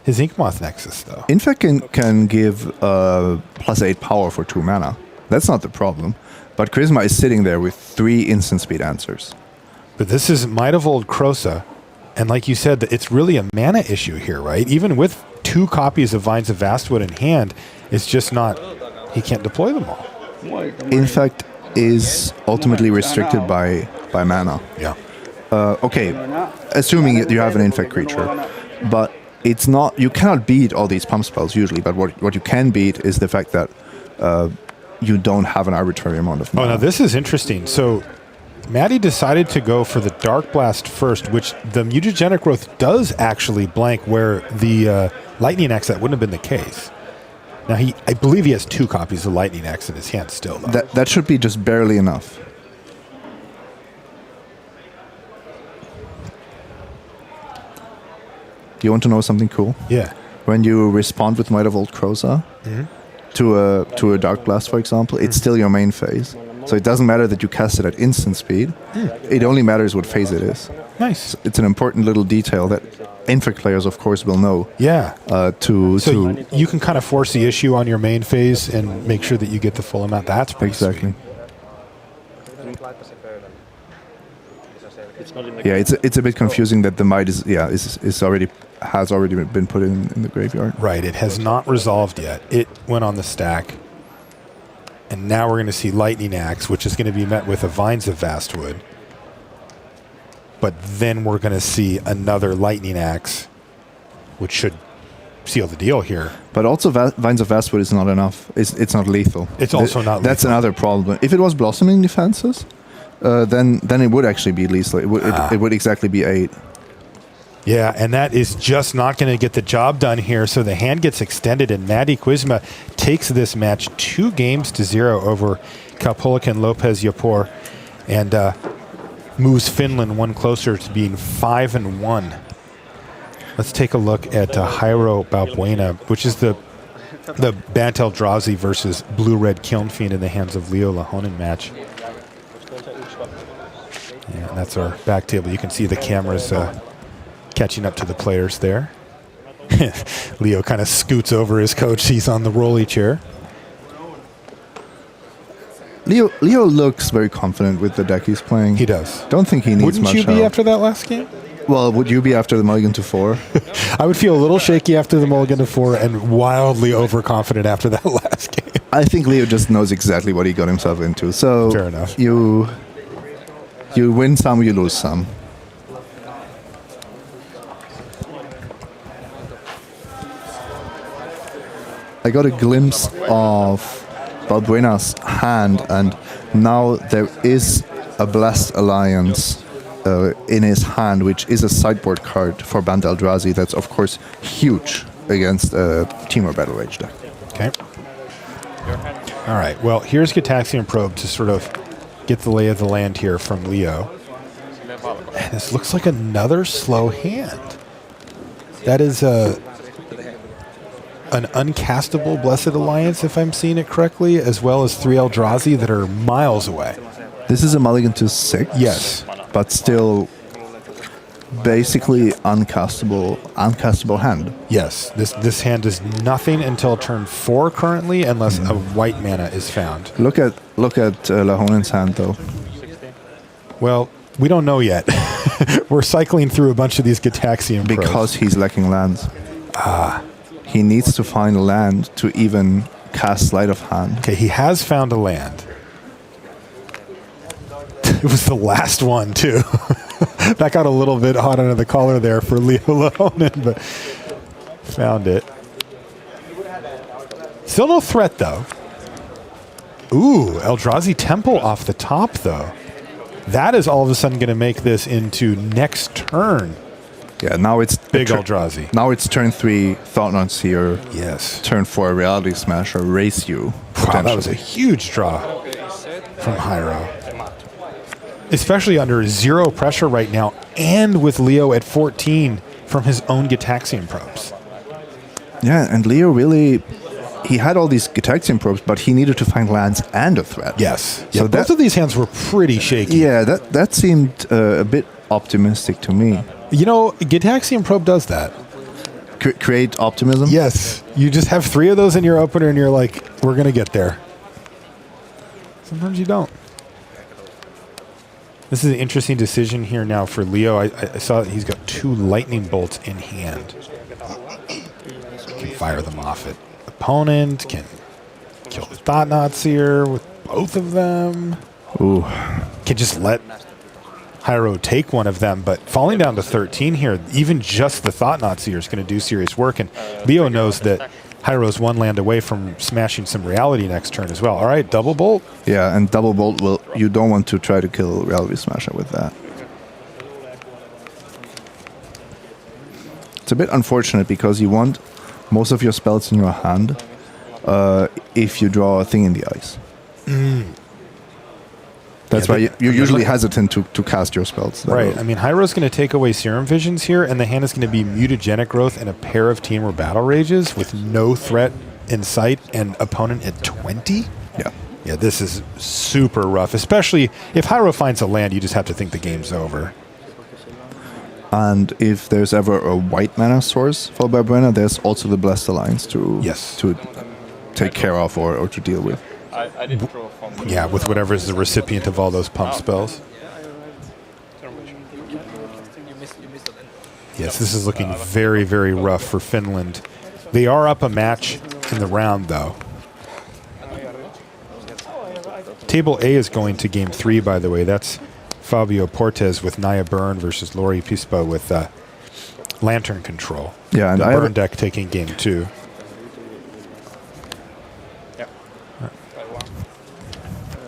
Speaker 1: Inkmoth Nexus, though?
Speaker 2: Infect can give +8 power for 2 mana. That's not the problem. But Charisma is sitting there with 3 instant speed answers.
Speaker 1: But this is Might of Old Krosa. And like you said, it's really a mana issue here, right? Even with 2 copies of Vines of Vastwood in hand, it's just not... He can't deploy them all.
Speaker 2: Infect is ultimately restricted by mana.
Speaker 1: Yeah.
Speaker 2: Okay, assuming you have an Infect creature. But it's not... You cannot beat all these pump spells usually, but what you can beat is the fact that you don't have an arbitrary amount of
Speaker 1: Oh,
Speaker 2: mana.
Speaker 1: now this is interesting. So Maddie decided to go for the Dark Blast first, which the Mutagenic Growth does actually blank, where the Lightning Axe, that wouldn't have been the case. Now, I believe he has 2 copies of Lightning Axe in his hand still, though.
Speaker 2: That should be just barely enough. Do you want to know something cool?
Speaker 1: Yeah.
Speaker 2: When you respond with Might of Old Krosa to a Dark Blast, for example, it's still your main phase. So it doesn't matter that you cast it at instant speed. It only matters what phase it is.
Speaker 1: Nice.
Speaker 2: It's an important little detail that Infect players, of course, will know.
Speaker 1: Yeah.
Speaker 2: So
Speaker 1: you can kind of force the issue on your main phase and make sure that you get the full amount. That's pretty
Speaker 2: exactly.
Speaker 1: sweet.
Speaker 3: It's not in the
Speaker 2: Yeah, it's a bit confusing that the might is has already been put in the graveyard.
Speaker 1: Right. It has not resolved yet. It went on the stack. And now we're going to see Lightning Axe, which is going to be met with a Vines of Vastwood. But then we're going to see another Lightning Axe, which should seal the deal here.
Speaker 2: But also, Vines of Vastwood is not enough. It's not lethal.
Speaker 1: It's also not
Speaker 2: That's
Speaker 1: lethal.
Speaker 2: another problem. If it was Blossoming Defenses, then it would actually be lethal. It would exactly be 8.
Speaker 1: Yeah, and that is just not going to get the job done here. So the hand gets extended, and Maddie Kuzma takes this match 2-0 over Kapulak Lopez Yapor, and moves Finland one closer to being 5-1. Let's take a look at Hyro Balbuena, which is the Bant Eldrazi versus Blue-Red Kiln Fiend in the hands of Leo Lahonen match. Yeah, and that's our back table. You can see the cameras catching up to the players there. Leo kind of scoots over his coach. He's on the rolly chair.
Speaker 2: Leo looks very confident with the deck he's playing.
Speaker 1: He does.
Speaker 2: Don't think he needs
Speaker 1: Wouldn't
Speaker 2: much
Speaker 1: you be
Speaker 2: help.
Speaker 1: after that last game?
Speaker 2: Well, would you be after the Mulligan to 4?
Speaker 1: I would feel a little shaky after the mulligan to 4 and wildly overconfident after that last game.
Speaker 2: I think Leo just knows exactly what he got himself into. So
Speaker 1: Fair enough.
Speaker 2: You win some, you lose some. I got a glimpse of Balbuena's hand, and now there is a Blessed Alliance in his hand, which is a sideboard card for Bant Eldrazi. That's, of course, huge against a Team or Battle Rage deck.
Speaker 1: Okay. All right. Well, here's Gitaxian Probe to sort of get the lay of the land here from Leo. And this looks like another slow hand. That is an uncastable Blessed Alliance, if I'm seeing it correctly, as well as 3 Eldrazi that are miles away.
Speaker 2: This is a Mulligan to 6.
Speaker 1: Yes.
Speaker 2: But still basically uncastable hand.
Speaker 1: Yes. This hand is nothing until turn 4 currently, unless a white mana is found.
Speaker 2: Look at Lahonen's hand, though.
Speaker 1: Well, we don't know yet. We're cycling through a bunch of these Gitaxian Probes.
Speaker 2: Because he's lacking lands. He needs to find a land to even cast Sleight of Hand.
Speaker 1: Okay, he has found a land. It was the last one, too. That got a little bit hot under the collar there for Leo Lahonen, but found it. Still no threat, though. Ooh, Eldrazi Temple off the top, though. That is all of a sudden going to make this into next turn.
Speaker 2: Yeah, now it's
Speaker 1: Big Eldrazi.
Speaker 2: Now it's turn 3 Thought-Knot here.
Speaker 1: Yes.
Speaker 2: Turn 4 Reality Smasher, Race You.
Speaker 1: Wow, that was a huge draw from Hyro. Especially under 0 pressure right now, and with Leo at 14 from his own Gitaxian Probes.
Speaker 2: Yeah, and Leo really, he had all these Gitaxian Probes, but he needed to find lands and a threat.
Speaker 1: Yes.
Speaker 2: So
Speaker 1: Yeah, both of these hands were pretty shaky.
Speaker 2: Yeah, that seemed a bit optimistic to me.
Speaker 1: You know, Gitaxian Probe does that.
Speaker 2: Create optimism?
Speaker 1: Yes. You just have 3 of those in your opener, and you're like, we're going to get there. Sometimes you don't. This is an interesting decision here now for Leo. I saw that he's got 2 lightning bolts in hand. Can fire them off at opponent, can kill the Thought-Knot Seer with both of them.
Speaker 2: Ooh.
Speaker 1: Can just let Hyro take one of them, but falling down to 13 here, even just the Thought-Knot Seer is going to do serious work, and Leo knows that Hyro's one land away from smashing some reality next turn as well. All right, double bolt.
Speaker 2: Yeah, and double bolt will. You don't want to try to kill Reality Smasher with that. It's a bit unfortunate because you want most of your spells in your hand if you draw a thing in the ice. That's why you're usually hesitant to cast your spells.
Speaker 1: Right. I mean, Hyro's going to take away Serum Visions here, and the hand is going to be Mutagenic Growth and a pair of Team or Battle Rages with no threat in sight and opponent at 20?
Speaker 2: Yeah.
Speaker 1: Yeah, this is super rough, especially if Hyro finds a land, you just have to think the game's over.
Speaker 2: And if there's ever a white mana source for Barbrena, there's also the Blessed Alliance to take care of or to deal with.
Speaker 6: I didn't draw from.
Speaker 1: Yeah, with whatever is the recipient of all those pump spells. Yes, this is looking very, very rough for Finland. They are up a match in the round, though. Table A is going to game 3, by the way. That's Fabio Portes with Naya Byrne versus Lori Pispa with Lantern Control.
Speaker 2: Yeah, and
Speaker 1: the
Speaker 2: I
Speaker 1: Byrne deck taking game 2.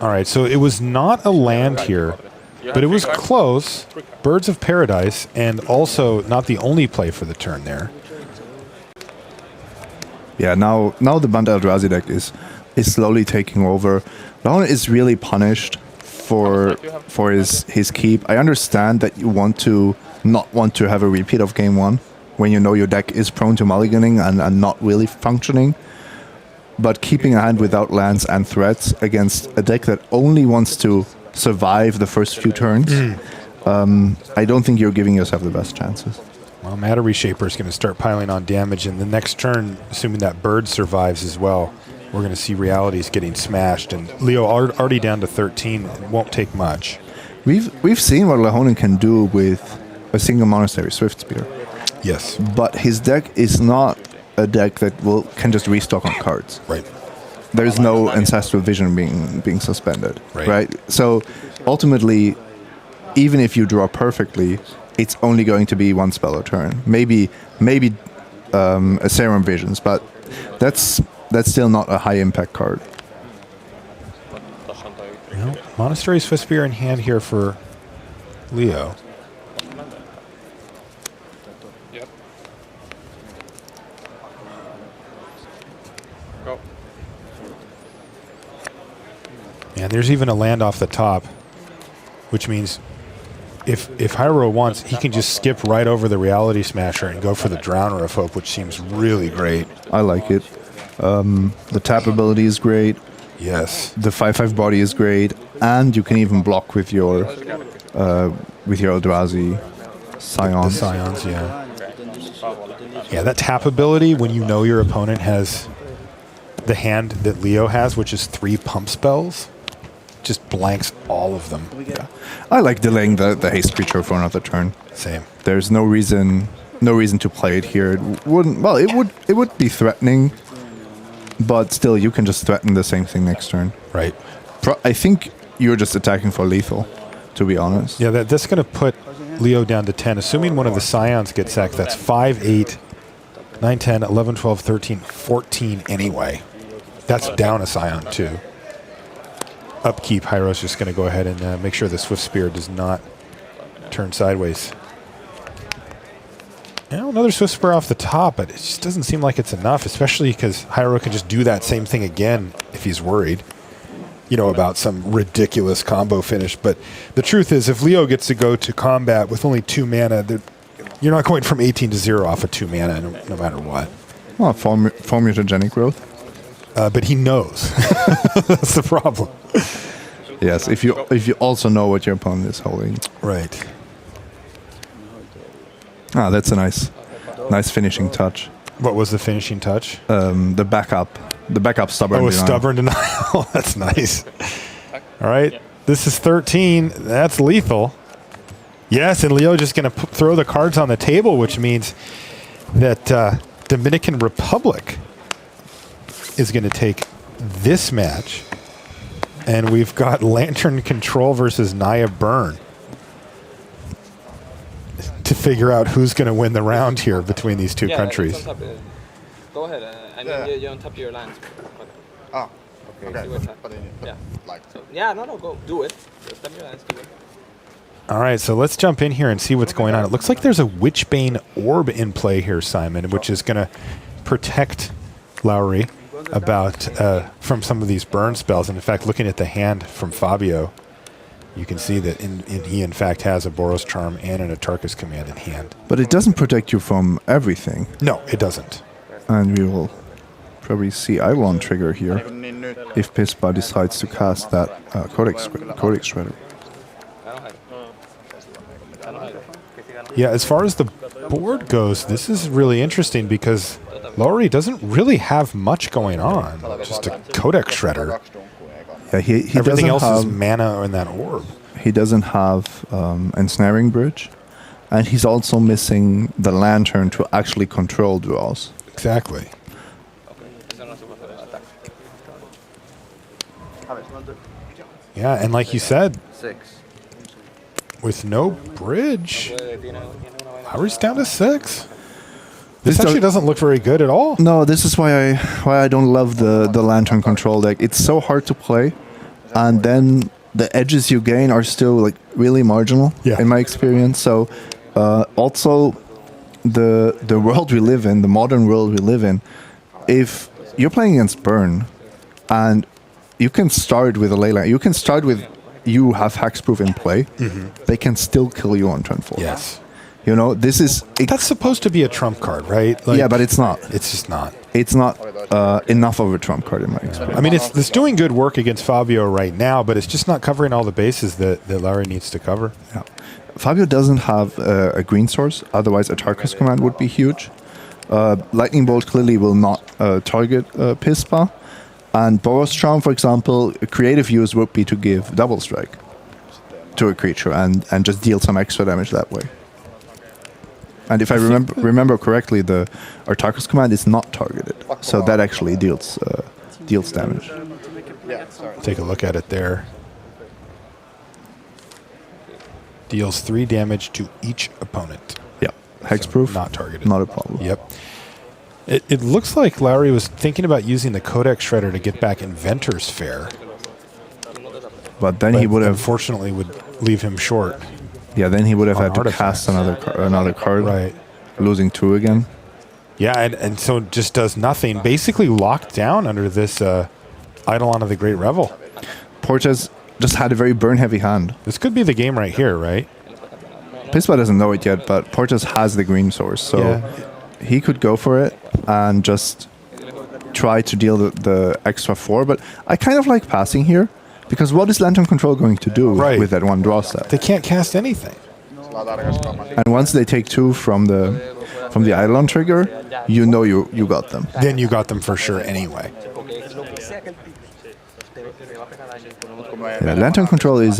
Speaker 1: All right, so it was not a land here, but it was close. Birds of Paradise, and also not the only play for the turn there.
Speaker 2: Yeah, now the Bant Eldrazi deck is slowly taking over. Lahon is really punished for his keep. I understand that you not want to have a repeat of game 1 when you know your deck is prone to mulliganing and not really functioning. But keeping a hand without lands and threats against a deck that only wants to survive the first few turns, I don't think you're giving yourself the best chances.
Speaker 1: Well, Matter Reshaper is going to start piling on damage, and the next turn, assuming that bird survives as well, we're going to see realities getting smashed. And Leo already down to 13. It won't take much.
Speaker 2: We've seen what Lahonen can do with a single Monastery Swiftspear.
Speaker 1: Yes.
Speaker 2: But his deck is not a deck that can just restock on cards.
Speaker 1: Right.
Speaker 2: There's no Ancestral Vision being suspended. Right. So ultimately, even if you draw perfectly, it's only going to be one spell a turn. Maybe a Serum Visions, but that's still not a high impact card.
Speaker 1: Well, Monastery Swiftspear in hand here for Leo. And there's even a land off the top, which means if Hyro wants, he can just skip right over the Reality Smasher and go for the Drowner of Hope, which seems really great.
Speaker 2: I like it. The tap ability is great.
Speaker 1: Yes.
Speaker 2: The 5/5 body is great, and you can even block with your Eldrazi Scions.
Speaker 1: The Scions, yeah. Yeah, that tap ability when you know your opponent has the hand that Leo has, which is 3 pump spells, just blanks all of them.
Speaker 2: Yeah. I like delaying the haste creature for another turn.
Speaker 1: Same.
Speaker 2: There's no reason to play it here. It would be threatening, but still you can just threaten the same thing next turn.
Speaker 1: Right.
Speaker 2: I think you're just attacking for lethal, to be honest.
Speaker 1: Yeah, that's going to put Leo down to 10. Assuming one of the Scions gets sacked, that's 5, 8, 9, 10, 11, 12, 13, 14 anyway. That's down a Scion too. Upkeep, Hyro's just going to go ahead and make sure the Swiftspear does not turn sideways. Now another Swiftspear off the top, but it just doesn't seem like it's enough, especially because Hyro can just do that same thing again if he's worried, about some ridiculous combo finish. But the truth is, if Leo gets to go to combat with only 2 mana, you're not going from 18 to 0 off of 2 mana, no matter what.
Speaker 2: Well, form mutagenic growth.
Speaker 1: But he knows. That's the problem.
Speaker 2: Yes, if you also know what your opponent is holding.
Speaker 1: Right.
Speaker 2: Ah, that's a nice finishing touch.
Speaker 1: What was the finishing touch?
Speaker 2: The backup stubborn.
Speaker 1: Oh, stubborn denial. That's nice. All right, this is 13. That's lethal. Yes, and Leo just going to throw the cards on the table, which means that Dominican Republic is going to take this match, and we've got Lantern Control versus Naya Byrne to figure out who's going to win the round here between these two countries.
Speaker 6: Go ahead. I mean, you untap your lands.
Speaker 7: Oh, okay.
Speaker 6: See what's up.
Speaker 7: But
Speaker 6: Yeah.
Speaker 7: like,
Speaker 6: So, yeah, no, go. Do it. Just tap your lands, do it.
Speaker 1: All right, so let's jump in here and see what's going on. It looks like there's a Witchbane orb in play here, Simon, which is going to protect Lowry from some of these burn spells. And in fact, looking at the hand from Fabio, you can see that he in fact has a Boros Charm and an Atarkus Command in hand.
Speaker 2: But it doesn't protect you from everything.
Speaker 1: No, it doesn't.
Speaker 2: And we will probably see Iron trigger here if Pispa decides to cast that Codex Shredder.
Speaker 1: Yeah, as far as the board goes, this is really interesting because Lowry doesn't really have much going on. Just a Codex Shredder.
Speaker 2: Yeah, he
Speaker 1: Everything
Speaker 2: doesn't
Speaker 1: else is
Speaker 2: have,
Speaker 1: mana in that orb.
Speaker 2: he doesn't have Ensnaring Bridge, and he's also missing the Lantern to actually control draws.
Speaker 1: Exactly. Yeah, and like you said, with no bridge, Lowry's down to 6. This actually doesn't look very good at all.
Speaker 2: No, this is why I don't love the Lantern control deck. It's so hard to play, and then the edges you gain are still like really marginal in my experience. So also the world we live in, the modern world we live in, if you're playing against Burn, and you can start with a Leyline, you can start with you have Hexproof in play, they can still kill you on turn 4.
Speaker 1: Yes.
Speaker 2: You know, this is...
Speaker 1: That's supposed to be a trump card, right? Like,
Speaker 2: yeah, but it's not.
Speaker 1: It's just not.
Speaker 2: It's not enough of a trump card in my experience.
Speaker 1: I mean, it's doing good work against Fabio right now, but it's just not covering all the bases that Lowry needs to cover.
Speaker 2: Yeah. Fabio doesn't have a green source, otherwise a Tarkus command would be huge. Lightning Bolt clearly will not target Pispa. And Boros Charm, for example, a creative use would be to give Double Strike to a creature and just deal some extra damage that way. And if I remember correctly, the Artarkus command is not targeted, so that actually deals damage.
Speaker 1: Take a look at it there. Deals 3 damage to each opponent.
Speaker 2: Yeah, hexproof,
Speaker 1: So not targeted.
Speaker 2: not a problem.
Speaker 1: Yep. It looks like Lowry was thinking about using the Codex Shredder to get back Inventor's Fair.
Speaker 2: But then he would have,
Speaker 1: unfortunately, would leave him short.
Speaker 2: yeah, then he would have
Speaker 1: on
Speaker 2: had to
Speaker 1: artifacts.
Speaker 2: cast another card,
Speaker 1: Right.
Speaker 2: losing 2 again.
Speaker 1: Yeah, and so just does nothing. Basically locked down under this Eidolon of the Great Revel.
Speaker 2: Portes just had a very burn-heavy hand.
Speaker 1: This could be the game right here, right?
Speaker 2: Pispa doesn't know it yet, but Portes has the green source, so he could go for it and just try to deal the extra 4. But I kind of like passing here, because what is Lantern Control going to do with that 1 draw step?
Speaker 1: They can't cast anything.
Speaker 2: And once they take 2 from the Eidolon trigger, you know you got them.
Speaker 1: Then you got them for sure anyway.
Speaker 2: Yeah, Lantern Control is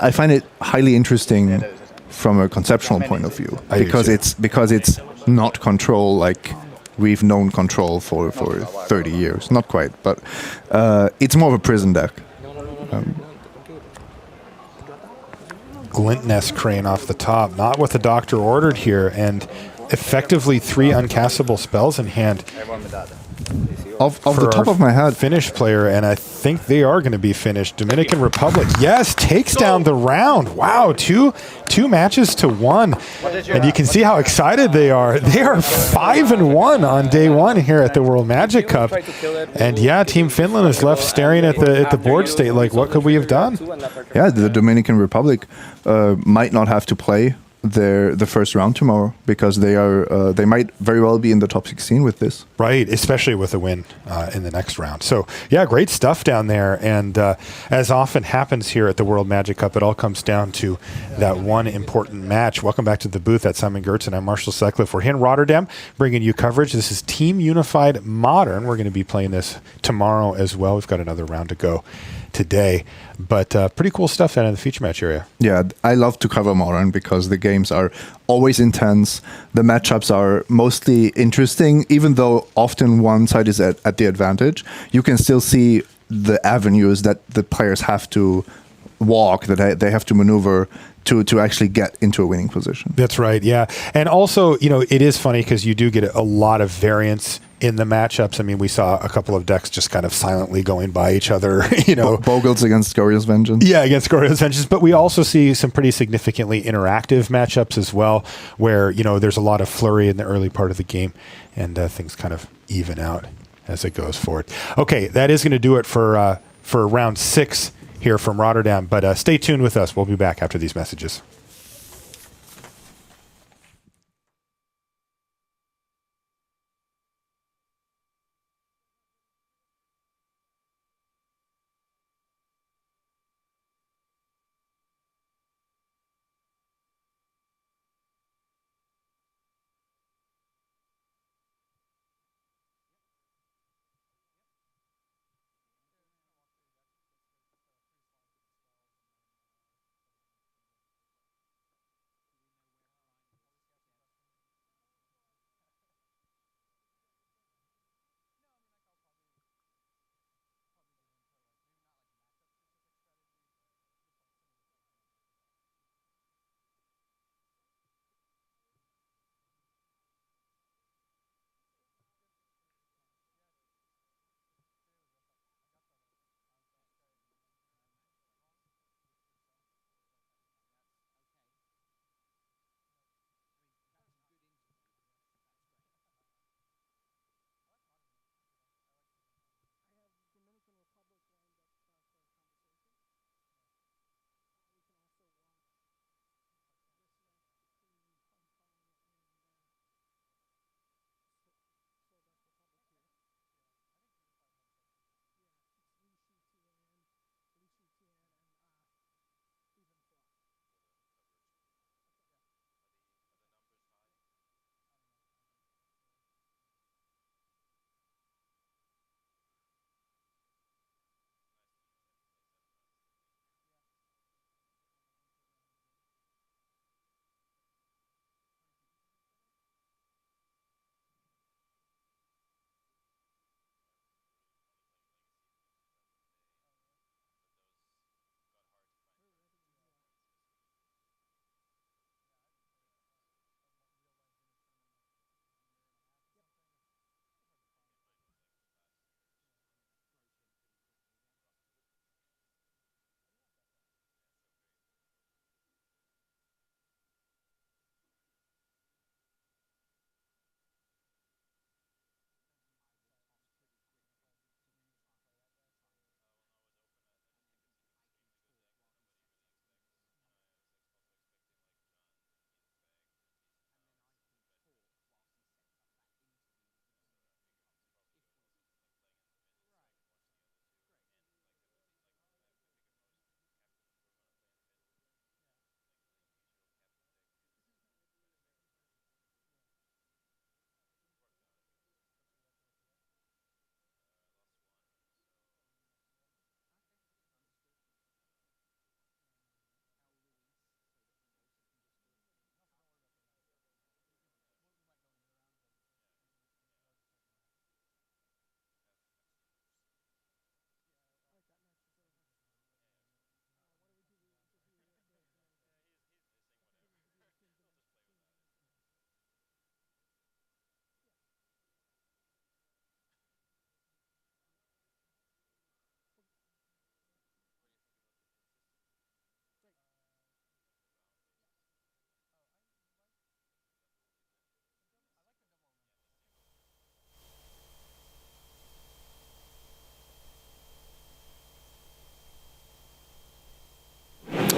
Speaker 2: I find it highly interesting from a conceptual point of view, because it's not control like we've known control for 30 years. Not quite, but it's more of a prison deck.
Speaker 1: Glint Nest Crane off the top, not what the doctor ordered here, and effectively 3 uncastable spells in hand.
Speaker 2: Off the top of my head,
Speaker 1: Finnish player, and I think they are going to be finished. Dominican Republic, yes, takes down the round. Wow, two matches to 1, and you can see how excited they are. They are 5-1 on day 1 here at the World Magic Cup, and yeah, Team Finland is left staring at the board state like, what could we have done?
Speaker 2: Yeah, the Dominican Republic might not have to play the first round tomorrow, because they might very well be in the top 16 with this.
Speaker 1: Right, especially with a win in the next round. So, yeah, great stuff down there. And as often happens here at the World Magic Cup, it all comes down to that one important match. Welcome back to the booth. That's Simon Gertzen. I'm Marshall Sutcliffe. We're here in Rotterdam bringing you coverage. This is Team Unified Modern. We're going to be playing this tomorrow as well. We've got another round to go today, but pretty cool stuff down in the feature match area.
Speaker 2: Yeah, I love to cover Modern because the games are always intense. The matchups are mostly interesting, even though often one side is at the advantage. You can still see the avenues that the players have to walk, that they have to maneuver to actually get into a winning position.
Speaker 1: That's right, yeah. And also, it is funny because you do get a lot of variance in the matchups. I mean, we saw a couple of decks just kind of silently going by each other,
Speaker 2: Bogles against Scoria's Vengeance.
Speaker 1: Yeah, against Scoria's Vengeance. But we also see some pretty significantly interactive matchups as well, where, there's a lot of flurry in the early part of the game, and things kind of even out as it goes forward. Okay, that is going to do it for round 6 here from Rotterdam. But stay tuned with us. We'll be back after these messages.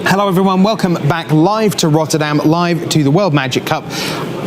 Speaker 8: Hello everyone, welcome back live to Rotterdam, live to the World Magic Cup.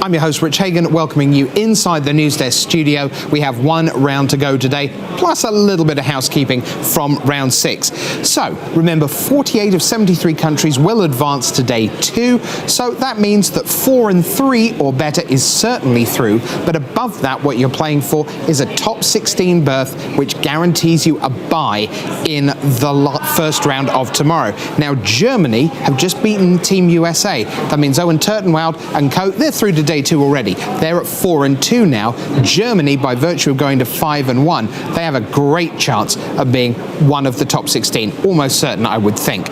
Speaker 8: I'm your host Rich Hagan, welcoming you inside the News Desk studio. We have one round to go today, plus a little bit of housekeeping from round 6. So remember, 48 of 73 countries will advance to day 2, so that means that 4 and 3 or better is certainly through, but above that what you're playing for is a top 16 berth, which guarantees you a bye in the first round of tomorrow. Now Germany have just beaten Team USA. That means Owen Turtenwald and co, they're through to day day 2 already. They're at 4-2 now. Germany, by virtue of going to 5-1, they have a great chance of being one of the top 16. Almost certain, I would think.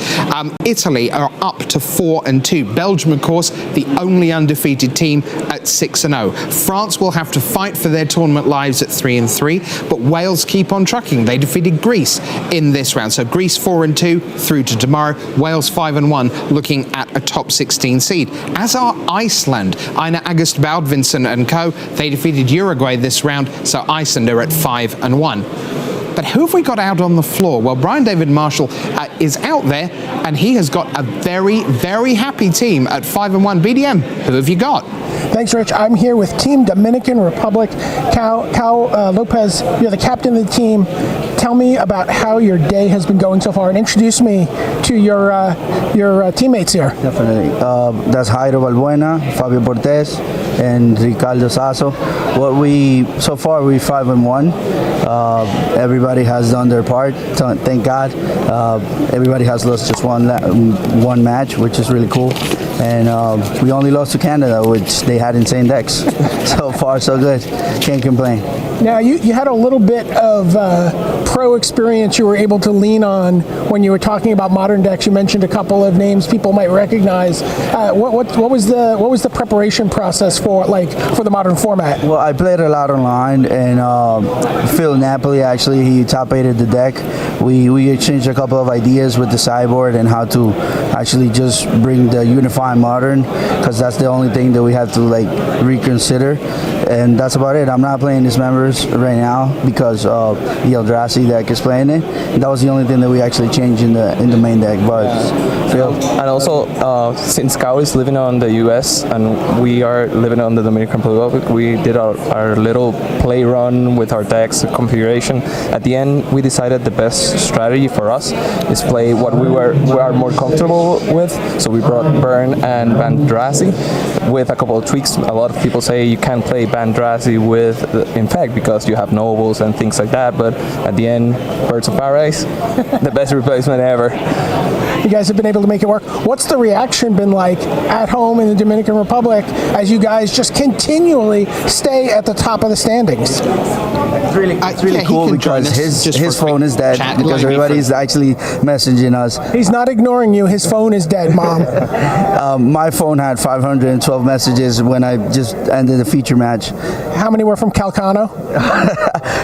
Speaker 8: Italy are up to 4-2. Belgium, of course, the only undefeated team at 6-0. France will have to fight for their tournament lives at 3-3, but Wales keep on trucking. They defeated Greece in this round. So Greece 4-2 through to tomorrow. Wales 5-1, looking at a top 16 seed. As are Iceland. Einar August Baldvinsson and co. They defeated Uruguay this round, so Iceland are at 5-1. But who have we got out on the floor? Well, Brian David Marshall is out there, and he has got a very, very happy team at 5-1. BDM, who have you got?
Speaker 9: Thanks, Rich. I'm here with Team Dominican Republic. Cal Lopez, you're the captain of the team. Tell me about how your day has been going so far, and introduce me to your teammates here.
Speaker 10: Definitely. That's Hyro Balbuena, Fabio Portes, and Ricardo Sasso. So far we're 5-1. Everybody has done their part. Thank God. Everybody has lost just one match, which is really cool. And we only lost to Canada, which they had insane decks. So far, so good. Can't complain.
Speaker 9: Now, you had a little bit of pro experience you were able to lean on when you were talking about modern decks. You mentioned a couple of names people might recognize. What was the preparation process for the modern format?
Speaker 10: Well, I played a lot online, and Phil Napoli actually he top-aided the deck. We exchanged a couple of ideas with the sideboard and how to actually just bring the unifying modern, because that's the only thing that we have to reconsider. And that's about it. I'm not playing Dismembers right now because the Eldrazi deck is playing it. That was the only thing that we actually changed in the main deck. But
Speaker 6: and also, since Kao is living on the US and we are living on the Dominican Republic, we did our little play run with our decks configuration. At the end, we decided the best strategy for us is play what we are more comfortable with. So we brought Burn and Bant Eldrazi with a couple of tweaks. A lot of people say you can't play Bant Eldrazi with Infect because you have nobles and things like that, but at the end, Birds of Paradise, the best replacement ever.
Speaker 9: You guys have been able to make it work. What's the reaction been like at home in the Dominican Republic as you guys just continually stay at the top of the standings?
Speaker 10: It's really cool because his phone is dead because everybody's actually messaging us.
Speaker 9: He's not ignoring you. His phone is dead, Mom.
Speaker 10: My phone had 512 messages when I just ended the feature match.
Speaker 9: How many were from Calcano?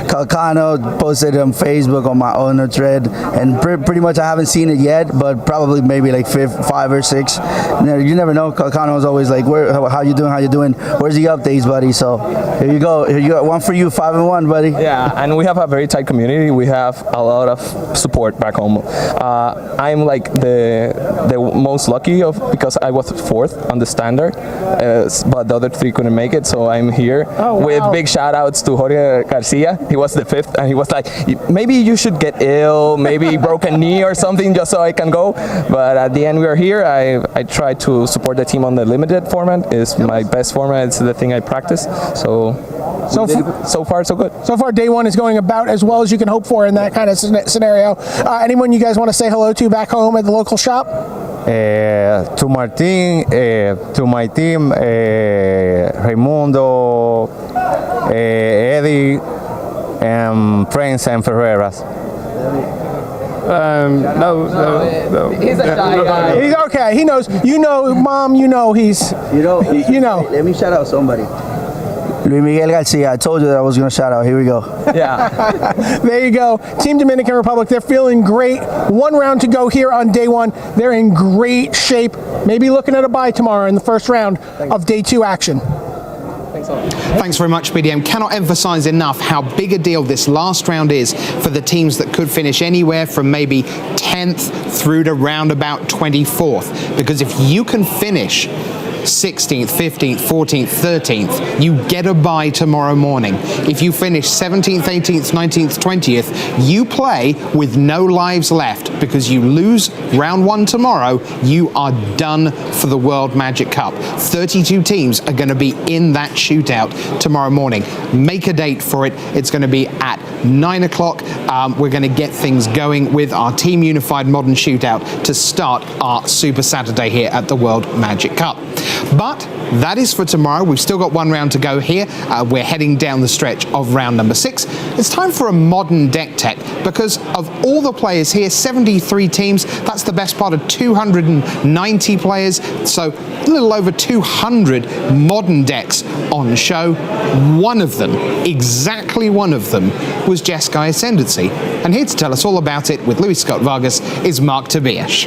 Speaker 10: Calcano posted on Facebook on my owner thread, and pretty much I haven't seen it yet, but probably maybe 5 or 6. You never know. Calcano's always like, how you doing? Where's the updates, buddy? So here you go. Here you got one for you, 5-1, buddy.
Speaker 6: Yeah, and we have a very tight community. We have a lot of support back home. I'm the most lucky because I was 4th on the standard, but the other 3 couldn't make it, so I'm here with big shout outs to Jorge Garcia. He was the 5th, and he was like, maybe you should get ill, maybe broken knee or something just so I can go. But at the end we are here. I try to support the team on the limited format. It's my best format. It's the thing I practice. So far so good.
Speaker 9: So far, day 1 is going about as well as you can hope for in that kind of scenario. Anyone you guys want to say hello to back home at the local shop?
Speaker 11: To Martin, to my team, Raimundo, Eddie, and Prince and Ferreras.
Speaker 5: No.
Speaker 6: He's a shy guy.
Speaker 9: He's okay. He knows. Mom. He's.
Speaker 10: Let me shout out somebody. Luis Miguel Garcia. I told you that I was going to shout out. Here we go.
Speaker 6: Yeah.
Speaker 9: There you go. Team Dominican Republic. They're feeling great. 1 round to go here on day 1. They're in great shape. Maybe looking at a bye tomorrow in the first round of day 2 action.
Speaker 8: Thanks very much, BDM. Cannot emphasize enough how big a deal this last round is for the teams that could finish anywhere from maybe 10th through to round about 24th. Because if you can finish 16th, 15th, 14th, 13th, you get a bye tomorrow morning. If you finish 17th, 18th, 19th, 20th, you play with no lives left because you lose round 1 tomorrow, you are done for the World Magic Cup. 32 teams are going to be in that shootout tomorrow morning. Make a date for it. It's going to be at 9 o'clock. We're going to get things going with our Team Unified Modern Shootout to start our Super Saturday here at the World Magic Cup. But that is for tomorrow. We've still got 1 round to go here. We're heading down the stretch of round number 6. It's time for a modern deck tech because of all the players here, 73 teams, that's the best part of 290 players. So a little over 200 modern decks on show. One of them, exactly one of them, was Jeskai Ascendancy. And here to tell us all about it with Louis Scott Vargas is Mark Tobias.